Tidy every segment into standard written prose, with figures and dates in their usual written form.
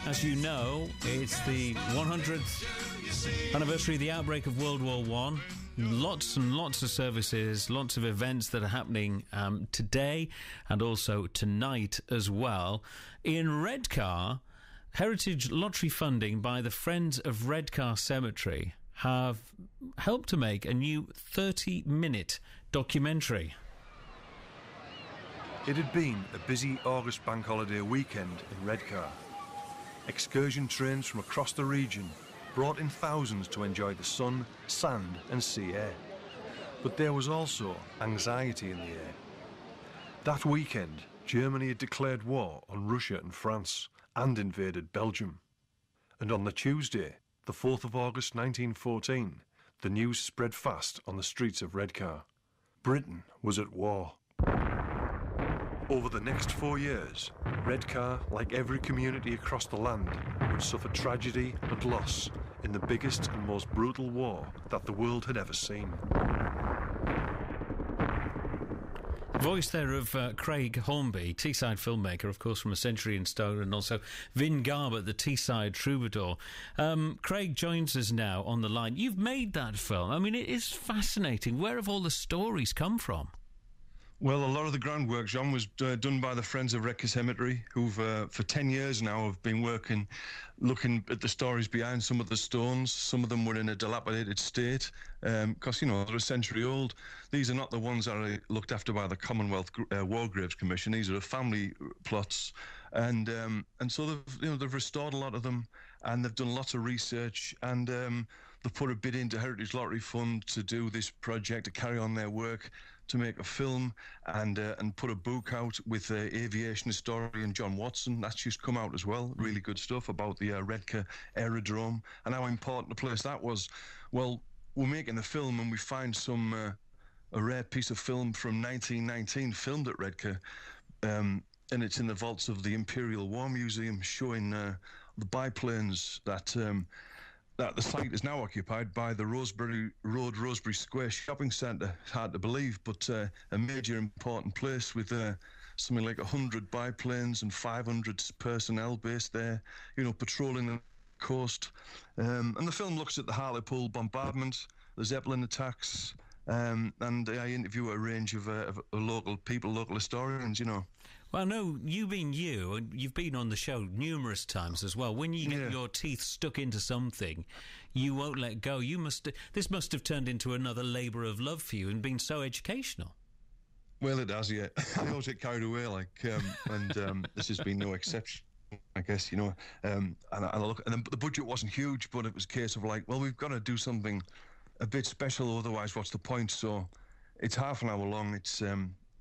as you know, it's the 100th anniversary of the outbreak of World War I. Lots and lots of services, lots of events that are happening today and also tonight as well. In Redcar, heritage lottery funding by the Friends of Redcar Cemetery have helped to make a new 30-minute documentary. It had been a busy August bank holiday weekend in Redcar. Excursion trains from across the region brought in thousands to enjoy the sun, sand and sea air. But there was also anxiety in the air. That weekend, Germany had declared war on Russia and France and invaded Belgium. And on the Tuesday, the 4th of August 1914, the news spread fast on the streets of Redcar. Britain was at war. Over the next 4 years, Redcar, like every community across the land, would suffer tragedy and loss in the biggest and most brutal war that the world had ever seen. Voice there of Craig Hornby, Teesside filmmaker, of course, from A Century in Stone, and also Vin Garbutt, the Teesside troubadour. Craig joins us now on the line. You've made that film. I mean, it is fascinating. Where have all the stories come from? Well, a lot of the groundwork, John, was done by the Friends of Redcar Cemetery, who've, for 10 years now, have been looking at the stories behind some of the stones. Some of them were in a dilapidated state, because, they're a century old. These are not the ones that are looked after by the Commonwealth War Graves Commission. These are family plots. And so they've restored a lot of them, and they've done lots of research, and they've put a bid into Heritage Lottery Fund to do this project, to carry on their work, to make a film and put a book out with aviation historian John Watson. That's just come out as well. Really good stuff about the Redcar Aerodrome and how important a place that was. Well, we're making the film and we find a rare piece of film from 1919 filmed at Redcar, and it's in the vaults of the Imperial War Museum, showing the biplanes that the site is now occupied by the Rosebery Road, Rosebery Square shopping centre. It's hard to believe, but a major important place with something like 100 biplanes and 500 personnel based there, patrolling the coast. And the film looks at the Hartlepool bombardment, the Zeppelin attacks, and I interview a range of local people, local historians, Well, no, you being you, and you've been on the show numerous times as well. When you get your teeth stuck into something, you won't let go. This must have turned into another labour of love for you and been so educational. Well, it has, yeah. I always get carried away, and this has been no exception, I guess, and I look, and the budget wasn't huge, but it was a case of we've got to do something a bit special, otherwise what's the point? So it's half an hour long. It's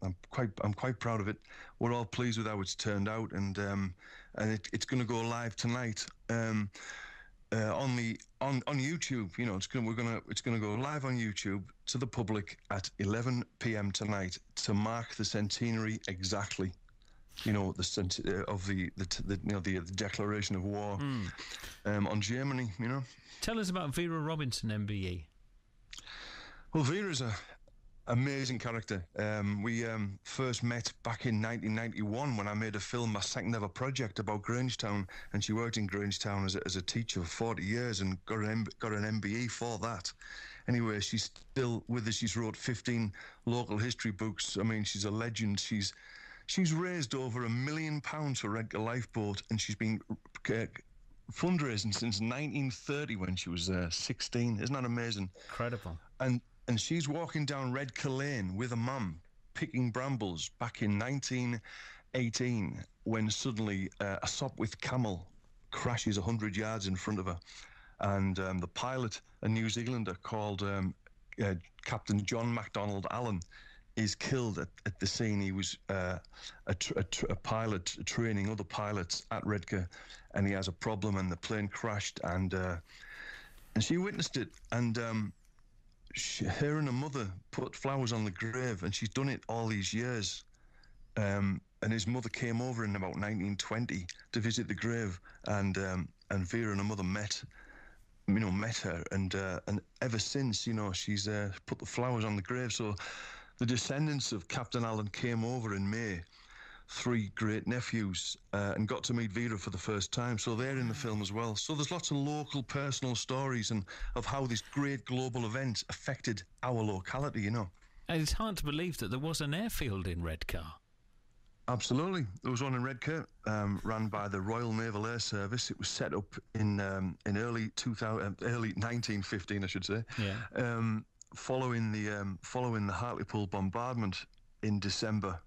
I'm quite proud of it. We're all pleased with how it's turned out, and it's going to go live tonight on YouTube. It's going to go live on YouTube to the public at 11 p.m. tonight to mark the centenary exactly. Of the declaration of war on Germany. Tell us about Vera Robinson, MBE. Well, Vera's an amazing character. We first met back in 1991 when I made a film, my second ever project about Grangetown, and she worked in Grangetown as a teacher for 40 years and got an MBE for that. Anyway, she's still with us. She's wrote 15 local history books. I mean, she's a legend. She's raised over £1 million for Redcar Lifeboat, and she's been fundraising since 1930 when she was 16. Isn't that amazing? Incredible. And she's walking down Redcar Lane with a mum picking brambles back in 1918 when suddenly a Sopwith camel crashes 100 yards in front of her, and the pilot, a New Zealander called Captain John MacDonald Allen, is killed at the scene. He was a pilot training other pilots at Redcar, and he has a problem, and the plane crashed, and she witnessed it, and her and her mother put flowers on the grave, and she's done it all these years. And his mother came over in about 1920 to visit the grave, and Vera and her mother met her, and ever since, she's put the flowers on the grave. So the descendants of Captain Allen came over in May three great nephews and got to meet Vera for the first time. So they're in the film as well. So there's lots of local personal stories and of how this great global event affected our locality, you know. And it's hard to believe that there was an airfield in Redcar. Absolutely. There was one in Redcar, ran by the Royal Naval Air Service. It was set up in early 1915, I should say. Yeah. Following the Hartlepool bombardment in December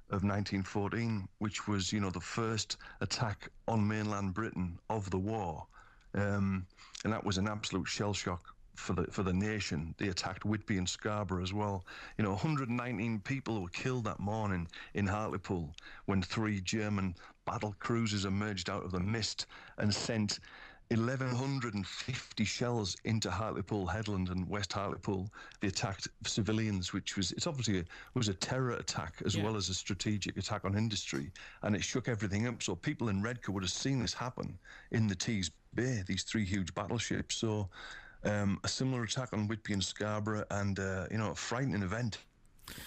of 1914, which was, you know, the first attack on mainland Britain of the war, and that was an absolute shell shock for the nation. They attacked Whitby and Scarborough as well. You know, 119 people were killed that morning in Hartlepool when 3 German battle cruisers emerged out of the mist and sent 1,150 shells into Hartlepool Headland and West Hartlepool. They attacked civilians, which was a terror attack as well as a strategic attack on industry, and it shook everything up. So people in Redcar would have seen this happen in the Tees Bay, these 3 huge battleships. So a similar attack on Whitby and Scarborough, and you know, a frightening event.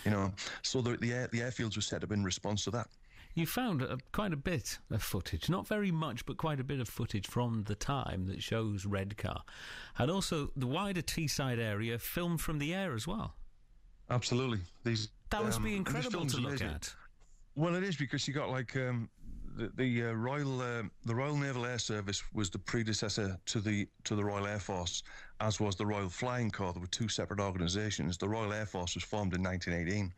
You know, so the airfields were set up in response to that. You found quite a bit of footage, not very much, but quite a bit of footage from the time that shows Redcar, and also the wider Teesside area filmed from the air as well. Absolutely, that must be incredible to look at. Well, it is, because you got like the Royal Naval Air Service was the predecessor to the Royal Air Force, as was the Royal Flying Corps. There were 2 separate organisations. The Royal Air Force was formed in 1918.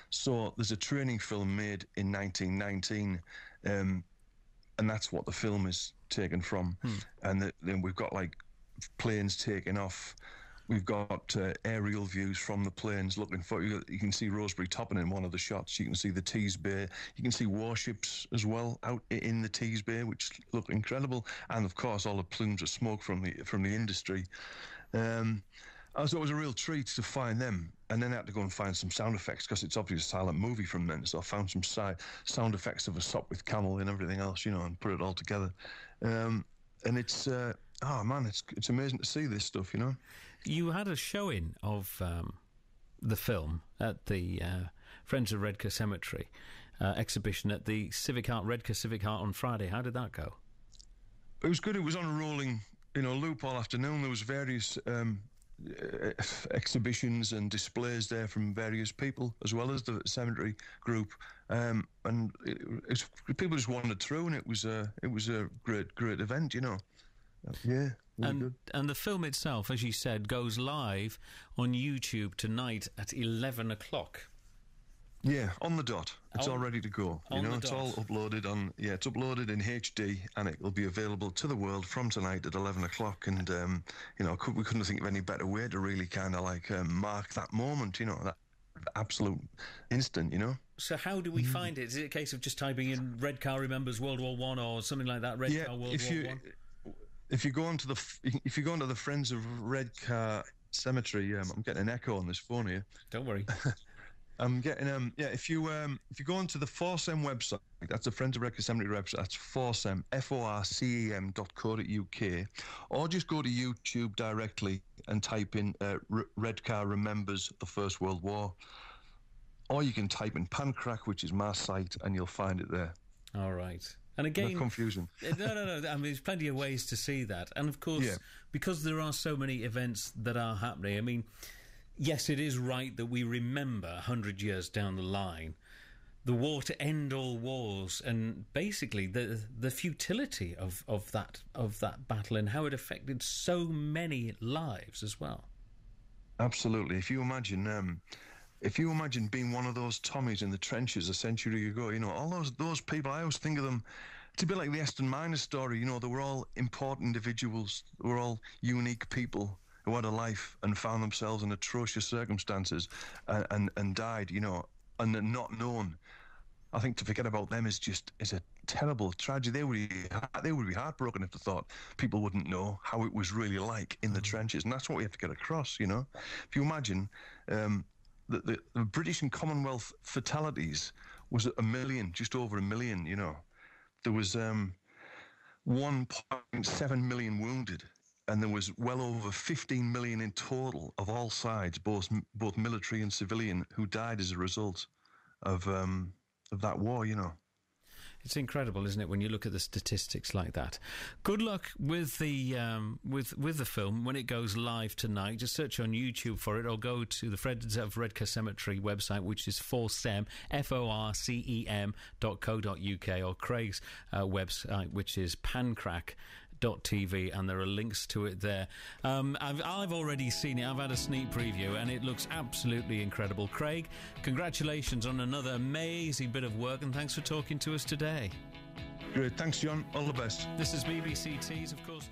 So there's a training film made in 1919, and that's what the film is taken from. And then we've got like planes taking off. We've got aerial views from the planes looking for you. You can see Rosebery Topping in one of the shots. You can see the Tees Bay. You can see warships as well out in the Tees Bay, which look incredible. And of course, all the plumes of smoke from the industry. So it was a real treat to find them. And then I had to go and find some sound effects, because it's obviously a silent movie from then. So I found some sound effects of a sop with camel and everything else, you know, and put it all together. And it's it's amazing to see this stuff, you know. You had a showing of the film at the Friends of Redcar Cemetery exhibition at the Redcar Civic Heart on Friday. How did that go? It was good. It was on a rolling, you know, loop all afternoon. There was various exhibitions and displays there from various people, as well as the cemetery group, and people just wandered through, and it was a great event, you know. Yeah. Really and the film itself, as you said, goes live on YouTube tonight at 11 o'clock. Yeah, on the dot. It's all ready to go. You know, it's all uploaded it's uploaded in HD, and it will be available to the world from tonight at 11 o'clock. And, you know, we couldn't think of any better way to really kind of like mark that moment, you know, that absolute instant, you know. So how do we find it? Is it a case of just typing in Redcar Remembers World War One or something like that? Redcar World War One? If you go onto the Friends of Redcar Cemetery, I'm getting an echo on this phone here. Don't worry. I'm getting If you go onto the FORCEM website, that's the Friends of Redcar Cemetery website. That's FORCEM, FORCEM.co.uk, or just go to YouTube directly and type in Redcar Remembers the First World War, or you can type in Pancrack, which is my site, and you'll find it there. All right. And again, no confusion. No. I mean, there's plenty of ways to see that. And of course, because there are so many events that are happening, I mean, yes, it is right that we remember 100 years down the line the war to end all wars, and basically the futility of that battle and how it affected so many lives as well. Absolutely. If you imagine being one of those Tommies in the trenches a century ago, you know, all those people, I always think of them to be like the Aston Miners story. You know, they were all important individuals. They were all unique people who had a life and found themselves in atrocious circumstances and died, you know, and not known. I think to forget about them is a terrible tragedy. They would be heartbroken if they thought people wouldn't know how it was really like in the trenches. And that's what we have to get across, you know. If you imagine... The British and Commonwealth fatalities was 1 million, just over 1 million, you know. There was 1.7 million wounded, and there was well over 15 million in total of all sides, both military and civilian, who died as a result of that war, you know. It's incredible, isn't it, when you look at the statistics like that? Good luck with the with the film when it goes live tonight. Just search on YouTube for it, or go to the Friends of Redcar Cemetery website, which is forcem, forcem.co.uk, or Craig's website, which is pancrack.tv, and there are links to it there. I've already seen it. I've had a sneak preview, and it looks absolutely incredible. Craig, congratulations on another amazing bit of work, and thanks for talking to us today. Great, thanks, John. All the best. This is BBCTees, of course.